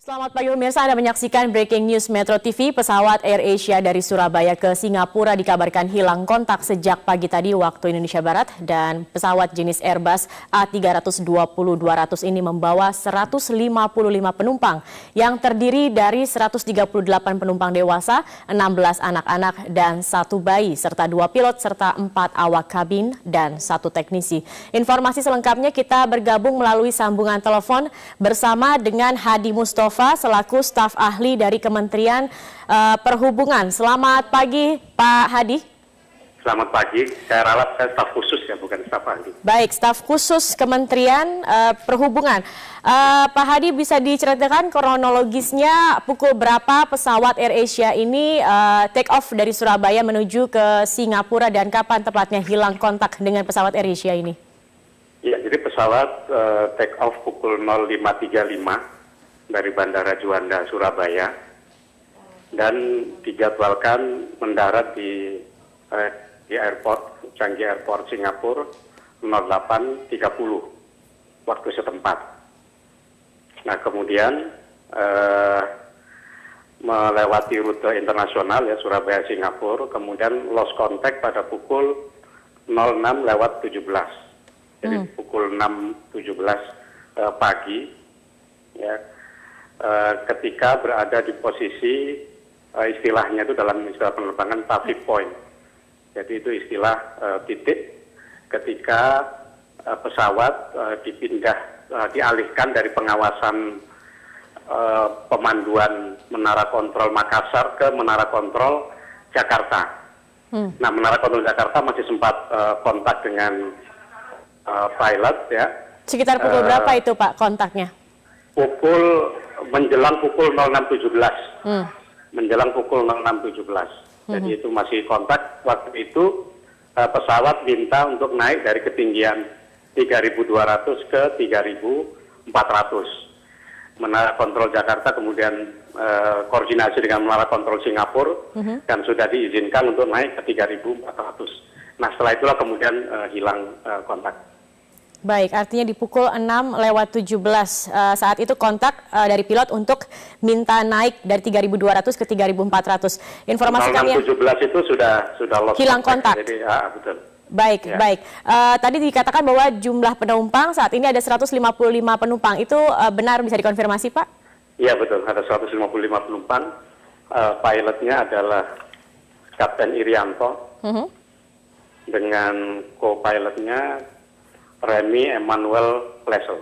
Selamat pagi pemirsa, Anda menyaksikan Breaking News Metro TV. Pesawat AirAsia dari Surabaya ke Singapura dikabarkan hilang kontak sejak pagi tadi waktu Indonesia Barat, dan pesawat jenis Airbus A320-200 ini membawa 155 penumpang yang terdiri dari 138 penumpang dewasa, 16 anak-anak dan 1 bayi serta 2 pilot serta 4 awak kabin dan 1 teknisi. Informasi selengkapnya kita bergabung melalui sambungan telepon bersama dengan Hadi Mustafa selaku staf ahli dari Kementerian Perhubungan. Selamat pagi, Pak Hadi. Selamat pagi. Saya ralat, saya staf khusus ya, bukan staf ahli. Baik, staf khusus Kementerian Perhubungan. Pak Hadi, bisa diceritakan kronologisnya pukul berapa pesawat AirAsia ini take off dari Surabaya menuju ke Singapura dan kapan tepatnya hilang kontak dengan pesawat AirAsia ini? Ya, jadi pesawat take off pukul 05.35 dari Bandara Juanda, Surabaya, dan dijadwalkan mendarat di airport, Changi Airport, Singapura, 08.30 waktu setempat. Nah, kemudian melewati rute internasional ya, Surabaya, Singapura, kemudian lost contact pada pukul 06.17. Jadi pukul 6.17 pagi, ya. Ketika berada di posisi istilahnya itu dalam istilah penerbangan traffic point. Jadi itu istilah titik ketika pesawat dialihkan dari pengawasan pemanduan Menara Kontrol Makassar ke Menara Kontrol Jakarta. Nah, Menara Kontrol Jakarta masih sempat kontak dengan pilot ya. Sekitar pukul berapa itu Pak kontaknya? Menjelang pukul 06.17. Menjelang pukul 06.17. Jadi itu masih kontak. Waktu itu pesawat minta untuk naik dari ketinggian 3.200 ke 3.400. Menara Kontrol Jakarta kemudian koordinasi dengan Menara Kontrol Singapura dan sudah diizinkan untuk naik ke 3.400. Nah, setelah itulah kemudian hilang kontak. Baik, artinya di pukul 6.17 saat itu kontak dari pilot untuk minta naik dari 3.200 ke 3.400. Informasi kami 6.17 itu sudah lost hilang kontak. Jadi, betul. Baik, ya. Baik. Tadi dikatakan bahwa jumlah penumpang saat ini ada 155 penumpang. Itu benar, bisa dikonfirmasi, Pak? Iya, betul. Ada 155 penumpang. Pilotnya adalah Kapten Irianto dengan co-pilotnya Remy Emmanuel Plessel.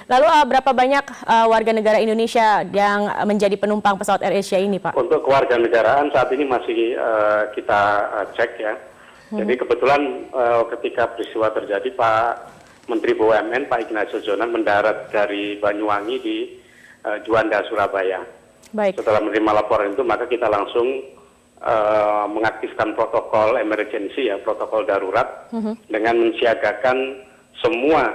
Lalu berapa banyak warga negara Indonesia yang menjadi penumpang pesawat AirAsia ini, Pak? Untuk kewarganegaraan saat ini masih kita cek ya. Jadi kebetulan ketika peristiwa terjadi, Pak Menteri BUMN Pak Ignatius Jonan mendarat dari Banyuwangi di Juanda, Surabaya. Baik. Setelah menerima laporan itu, maka kita langsung mengaktifkan protokol emergency ya, protokol darurat dengan mensiagakan semua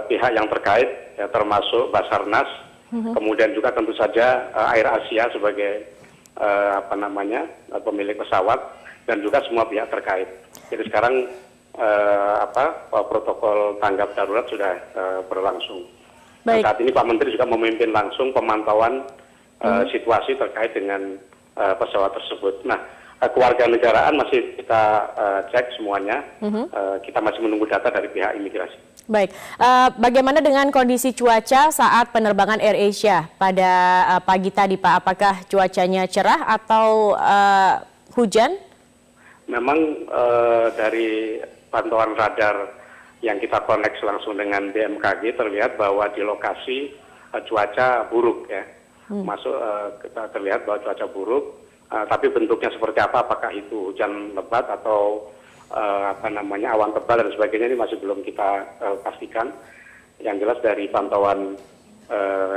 pihak yang terkait ya, termasuk Basarnas, kemudian juga tentu saja AirAsia sebagai pemilik pesawat dan juga semua pihak terkait. Jadi sekarang protokol tanggap darurat sudah berlangsung. Dan saat ini Pak Menteri juga memimpin langsung pemantauan situasi terkait dengan pesawat tersebut. Nah, kewarganegaraan masih kita cek semuanya. Kita masih menunggu data dari pihak imigrasi. Baik, bagaimana dengan kondisi cuaca saat penerbangan AirAsia pada pagi tadi, Pak? Apakah cuacanya cerah atau hujan? Memang dari pantauan radar yang kita koneksi langsung dengan BMKG terlihat bahwa di lokasi cuaca buruk ya. Kita terlihat bahwa cuaca buruk, tapi bentuknya seperti apa, apakah itu hujan lebat atau awan tebal dan sebagainya, ini masih belum kita pastikan. Yang jelas dari pantauan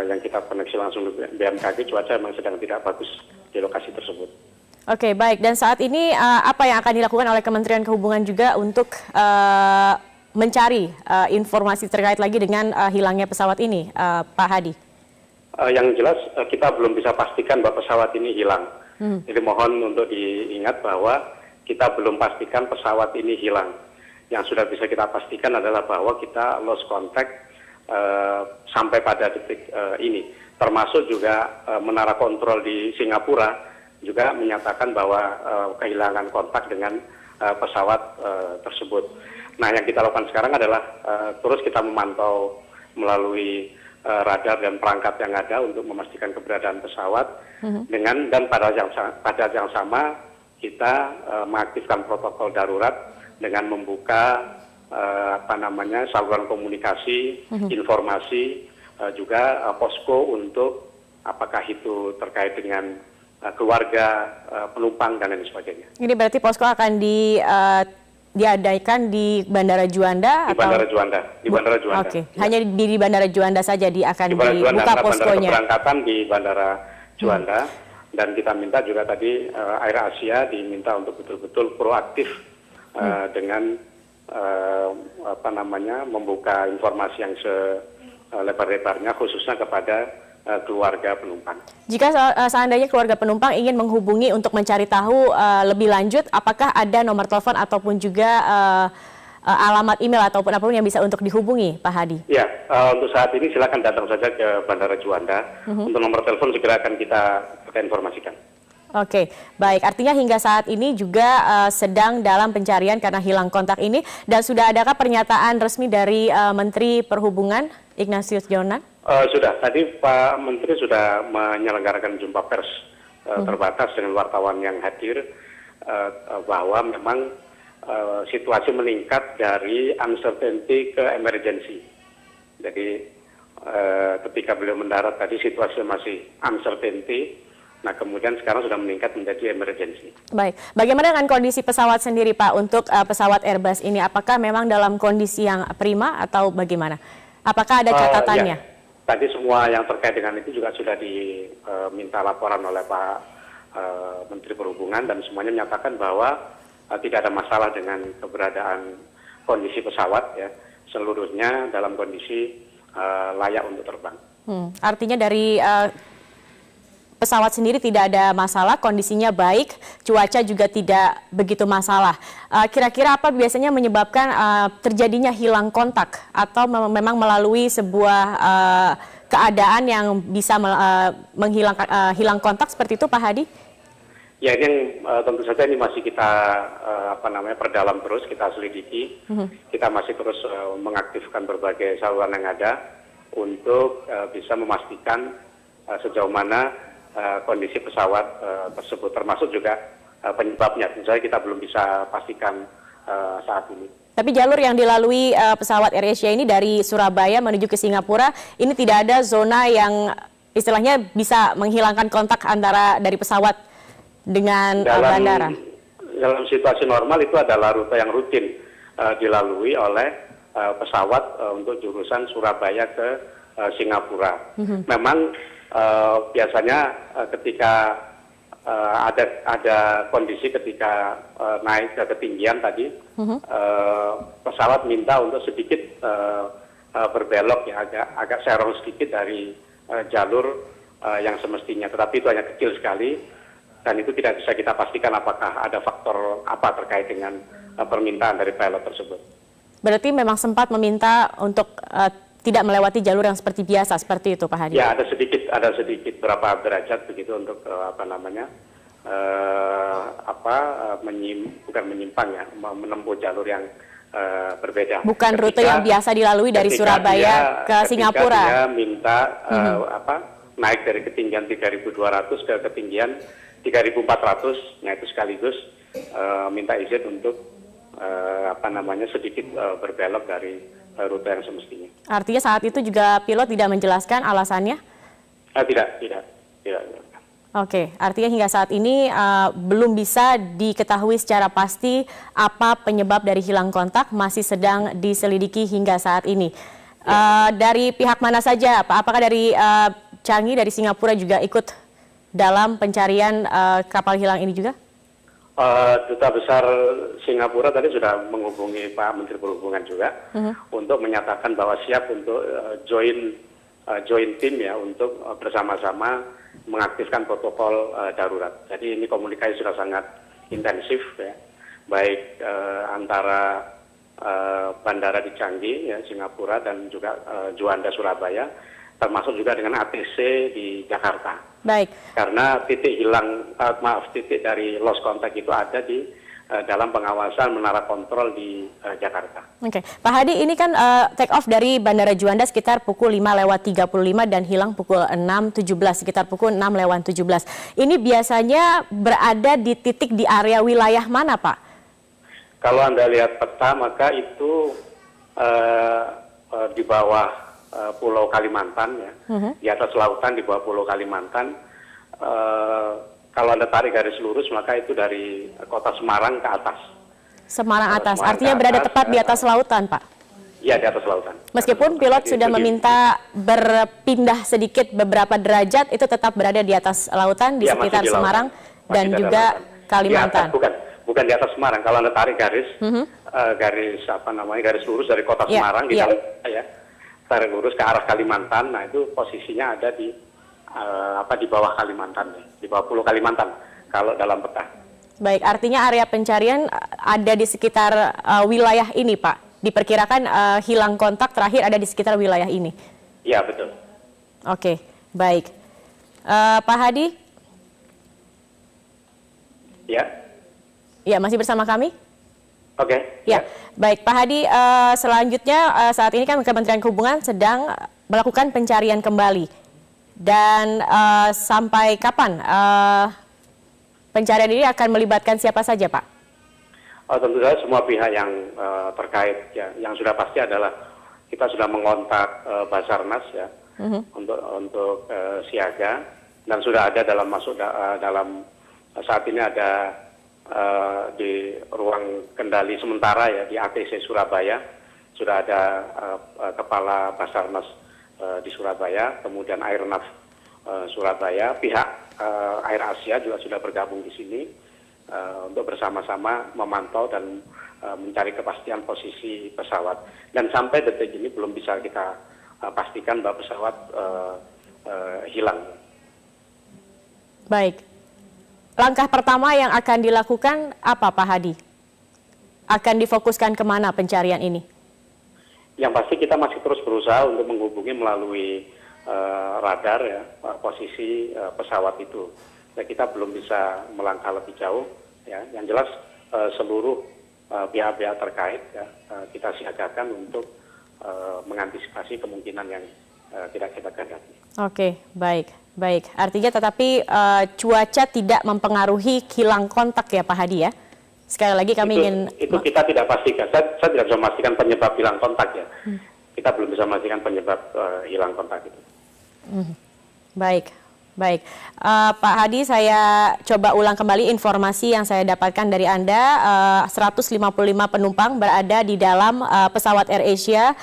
yang kita koneksi langsung ke BMKG, cuaca memang sedang tidak bagus di lokasi tersebut. Oke, baik. Dan saat ini apa yang akan dilakukan oleh Kementerian Perhubungan juga untuk mencari informasi terkait lagi dengan hilangnya pesawat ini, Pak Hadi? Yang jelas kita belum bisa pastikan bahwa pesawat ini hilang. Jadi mohon untuk diingat bahwa kita belum pastikan pesawat ini hilang. Yang sudah bisa kita pastikan adalah bahwa kita lost contact sampai pada detik ini. termasuk juga menara kontrol di Singapura juga menyatakan bahwa kehilangan kontak dengan pesawat tersebut. Nah, yang kita lakukan sekarang adalah terus kita memantau melalui radar dan perangkat yang ada untuk memastikan keberadaan pesawat dan pada yang sama kita mengaktifkan protokol darurat dengan membuka saluran komunikasi, informasi, juga posko untuk apakah itu terkait dengan keluarga penumpang dan lain sebagainya. Ini berarti posko akan diadakan di Bandara Juanda di atau Bandara Juanda, di Bandara Juanda. Oke, hanya di Bandara Juanda saja akan dibuka poskonya. Bandara keberangkatan di Bandara Juanda dan kita minta juga tadi Air Asia diminta untuk betul-betul proaktif dengan membuka informasi yang selebar-lebarnya khususnya kepada keluarga penumpang. Jika seandainya keluarga penumpang ingin menghubungi untuk mencari tahu lebih lanjut, apakah ada nomor telepon ataupun juga alamat email ataupun apapun yang bisa untuk dihubungi, Pak Hadi? Ya, untuk saat ini silakan datang saja ke Bandara Juanda. Untuk nomor telepon segera akan kita informasikan. Oke, baik. Artinya hingga saat ini juga sedang dalam pencarian karena hilang kontak ini. Dan sudah adakah pernyataan resmi dari Menteri Perhubungan Ignatius Jonan? Sudah. Tadi Pak Menteri sudah menyelenggarakan jumpa pers terbatas dengan wartawan yang hadir bahwa memang situasi meningkat dari uncertainty ke emergency. Jadi ketika beliau mendarat tadi situasi masih uncertainty. Nah, kemudian sekarang sudah meningkat menjadi emergency. Baik. Bagaimana dengan kondisi pesawat sendiri, Pak, untuk pesawat Airbus ini? Apakah memang dalam kondisi yang prima atau bagaimana? Apakah ada catatannya? Ya. Tadi semua yang terkait dengan itu juga sudah diminta laporan oleh Pak Menteri Perhubungan dan semuanya menyatakan bahwa tidak ada masalah dengan keberadaan kondisi pesawat, ya. Seluruhnya dalam kondisi layak untuk terbang. Artinya dari pesawat sendiri tidak ada masalah, kondisinya baik, cuaca juga tidak begitu masalah. Kira-kira apa biasanya menyebabkan terjadinya hilang kontak atau memang melalui sebuah keadaan yang bisa hilang kontak seperti itu, Pak Hadi? Ya, ini yang tentu saja ini masih kita perdalam terus, kita selidiki. Kita masih terus mengaktifkan berbagai saluran yang ada untuk bisa memastikan sejauh mana kondisi pesawat tersebut, termasuk juga penyebabnya. Tentu saja kita belum bisa pastikan saat ini. Tapi jalur yang dilalui pesawat AirAsia ini dari Surabaya menuju ke Singapura, ini tidak ada zona yang istilahnya bisa menghilangkan kontak antara dari pesawat dengan bandara? Dalam situasi normal itu adalah rute yang rutin dilalui oleh pesawat untuk jurusan Surabaya ke Singapura. Memang biasanya ketika ada kondisi ketika naik ke ketinggian tadi, pesawat minta untuk sedikit berbelok, ya, agak serong sedikit dari jalur yang semestinya, tetapi itu hanya kecil sekali dan itu tidak bisa kita pastikan apakah ada faktor apa terkait dengan permintaan dari pilot tersebut. Berarti memang sempat meminta untuk tidak melewati jalur yang seperti biasa, seperti itu, Pak Hadi? Ya, ada sedikit berapa derajat begitu untuk bukan menyimpang, ya, menempuh jalur yang berbeda. Bukan rute yang biasa dilalui dari Surabaya ke Singapura. Dia minta naik dari ketinggian 3.200 ke ketinggian 3.400, nah itu sekaligus minta izin untuk sedikit berbelok dari rute yang semestinya. Artinya saat itu juga pilot tidak menjelaskan alasannya? Tidak. Oke, artinya hingga saat ini belum bisa diketahui secara pasti apa penyebab dari hilang kontak, masih sedang diselidiki hingga saat ini. Dari pihak mana saja, Pak? Apakah dari Changi, dari Singapura juga ikut dalam pencarian kapal hilang ini juga? Duta Besar Singapura tadi sudah menghubungi Pak Menteri Perhubungan juga untuk menyatakan bahwa siap untuk join tim, ya, untuk bersama-sama mengaktifkan protokol darurat. Jadi ini komunikasi sudah sangat intensif, ya, baik antara bandara di Changi, ya, Singapura, dan juga Juanda Surabaya, termasuk juga dengan ATC di Jakarta. Baik. Karena titik dari lost contact itu ada di dalam pengawasan menara kontrol di Jakarta. Oke, Pak Hadi, ini kan take off dari Bandara Juanda sekitar pukul 5:35 dan hilang pukul 6:17, sekitar pukul 6:17. Ini biasanya berada di titik di area wilayah mana, Pak? Kalau Anda lihat peta, maka itu di bawah Pulau Kalimantan, ya, di atas lautan di bawah Pulau Kalimantan. Kalau Anda tarik garis lurus, maka itu dari kota Semarang ke atas. Semarang atas, artinya berada tepat di atas lautan, Pak? Iya, di atas lautan. Meskipun pilot sudah meminta berpindah sedikit beberapa derajat, itu tetap berada di atas lautan, di sekitar Semarang dan juga Kalimantan. Di atas, bukan di atas Semarang. Kalau Anda tarik garis, garis lurus dari kota Semarang, tarik lurus ke arah Kalimantan, nah itu posisinya ada di bawah Kalimantan, di bawah Pulau Kalimantan kalau dalam peta. Baik, artinya area pencarian ada di sekitar wilayah ini, Pak. Diperkirakan hilang kontak terakhir ada di sekitar wilayah ini. Iya, betul. Oke, baik. Pak Hadi? Ya. Ya, masih bersama kami? Oke. Ya, baik. Pak Hadi, selanjutnya saat ini kan Kementerian Perhubungan sedang melakukan pencarian kembali. Dan sampai kapan pencarian ini akan melibatkan siapa saja, Pak? Tentu saja semua pihak yang terkait, ya. Yang sudah pasti adalah kita sudah mengontak Basarnas, ya, untuk siaga, dan sudah ada dalam saat ini ada di ruang kendali sementara, ya, di ATC Surabaya sudah ada kepala Basarnas di Surabaya, kemudian Airnav Surabaya, pihak Air Asia juga sudah bergabung di sini untuk bersama-sama memantau dan mencari kepastian posisi pesawat. Dan sampai detik ini belum bisa kita pastikan bahwa pesawat hilang. Baik. Langkah pertama yang akan dilakukan apa, Pak Hadi? Akan difokuskan kemana pencarian ini? Yang pasti kita masih terus berusaha untuk menghubungi melalui radar, ya, posisi pesawat itu. Nah, kita belum bisa melangkah lebih jauh, ya. Yang jelas seluruh pihak-pihak terkait, ya, kita siagakan untuk mengantisipasi kemungkinan yang tidak kita kehendaki. Oke, baik. Artinya tetapi cuaca tidak mempengaruhi hilang kontak, ya, Pak Hadi, ya? Sekali lagi kami itu kita tidak pastikan. Saya tidak bisa memastikan penyebab hilang kontak, ya. Kita belum bisa memastikan penyebab hilang kontak itu. Baik. Pak Hadi, saya coba ulang kembali informasi yang saya dapatkan dari Anda. 155 penumpang berada di dalam pesawat AirAsia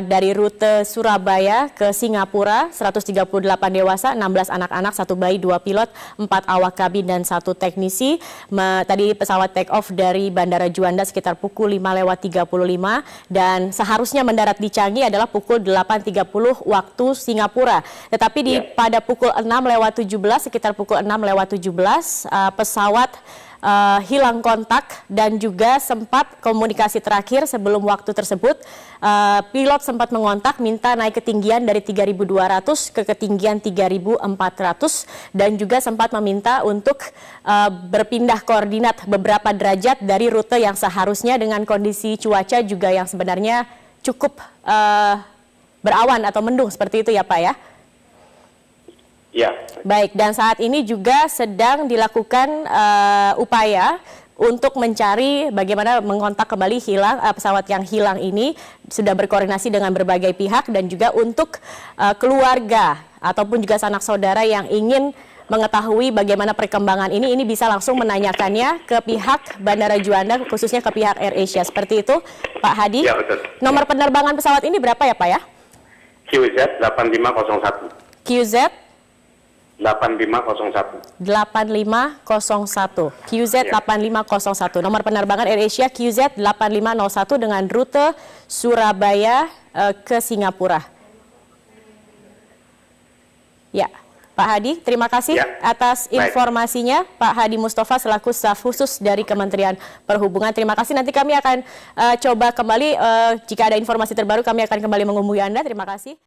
dari rute Surabaya ke Singapura, 138 dewasa, 16 anak-anak, 1 bayi, 2 pilot, 4 awak kabin dan 1 teknisi. Tadi pesawat take off dari Bandara Juanda sekitar pukul 5:35 dan seharusnya mendarat di Changi adalah pukul 8:30 waktu Singapura. Tetapi pada pukul 6:17, sekitar pukul 6:17, pesawat hilang kontak dan juga sempat komunikasi terakhir sebelum waktu tersebut. Pilot sempat mengontak minta naik ketinggian dari 3.200 ke ketinggian 3.400 dan juga sempat meminta untuk berpindah koordinat beberapa derajat dari rute yang seharusnya dengan kondisi cuaca juga yang sebenarnya cukup berawan atau mendung seperti itu, ya, Pak, ya? Ya. Baik, dan saat ini juga sedang dilakukan upaya untuk mencari bagaimana mengontak kembali pesawat yang hilang ini. Sudah berkoordinasi dengan berbagai pihak dan juga untuk keluarga ataupun juga sanak saudara yang ingin mengetahui bagaimana perkembangan ini bisa langsung menanyakannya ke pihak Bandara Juanda, khususnya ke pihak AirAsia. Seperti itu, Pak Hadi. Ya, betul. Nomor penerbangan pesawat ini berapa, ya, Pak, ya? QZ 8501. QZ 8501. 8501. QZ 8501. Nomor penerbangan AirAsia QZ 8501 dengan rute Surabaya ke Singapura. Ya, Pak Hadi, terima kasih atas informasinya. Pak Hadi Mustafa selaku staf khusus dari Kementerian Perhubungan. Terima kasih. Nanti kami akan coba kembali jika ada informasi terbaru kami akan kembali menghubungi Anda. Terima kasih.